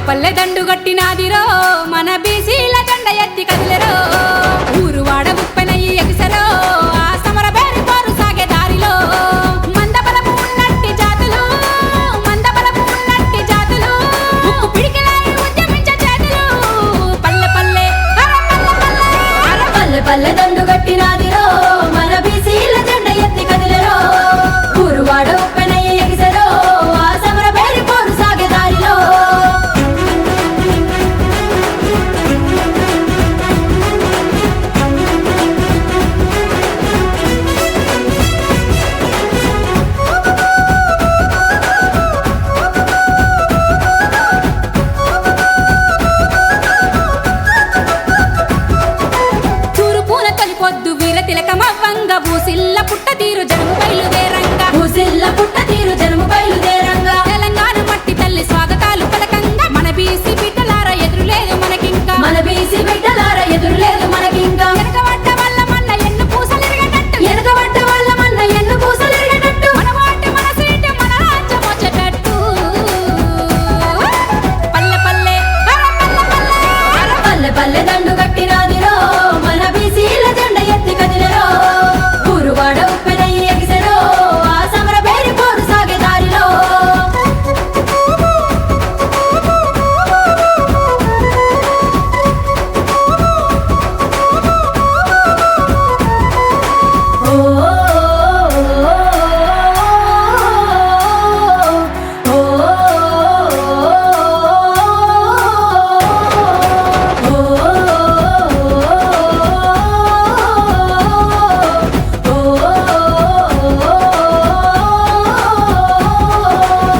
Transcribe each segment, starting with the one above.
పల్లె దండు గట్టినాదిరో మన బీసీల జెండ ఎత్తి కదిలెరో ఊరువాడ ఉప్పెనయ్యి ఎగిసెరో ఆ సమర బేరి పోరు సాగే దారిలో మందబలము ఉన్నట్టి జాతులు ఉక్కు పిడికిలై ఉద్యమించే చేతులు పల్లె పల్లె పల్లె పల్లె దండు గట్టినాదిరో మన బీసీల జెండ ఎత్తి కదిలెరో ఊరువాడ ఉప్పెనయ్యి ఎగిసెరో ఆ సమర బేరి పోరు సాగే దారిలో తూరుపూల తొలిపొద్దు వీర తిలకమవ్వంగ భూసిల్ల పుట్ట తీరు జనుము బయలుదేరంగా భూసిల్ల పుట్ట తీరు జనము బయలుదేరంగా తెలంగాణ మట్టి తల్లి స్వాగతాలు పలకంగా మన బీసీ బిడ్డలార ఎదురులేదు మనకింకా మన బీసీ బిడ్డలార ఎదురులేదు మనకింకా వెనకబడ్డ వల్ల మన ఎన్ను పూసలిరగటట్టు ఎనకబడ్డ వాళ్ళ మన్న ఎన్ను పూసలిరిగేటట్టు మన వాటి మన సీటు మన రాజ్యం వచ్చేటట్టు పల్లె పల్లె పల్లె పల్లె దండు గట్టినాదిరో మన బీసీల జెండ ఎత్తి కదిలెరో ఊరువాడ ఉప్పెనయ్యి ఎగిసెరో ఆ సమర బేరి పోరు సాగే దారిలో ఓ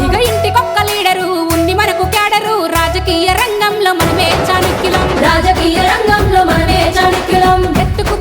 ఇక ఇంటికొక్క లీడరు ఉంది మనకు క్యాడరు రాజకీయ రంగంలో మనమే చాణక్యులం రాజకీయ రంగంలో మనమే చాణక్యులం ఎత్తుకు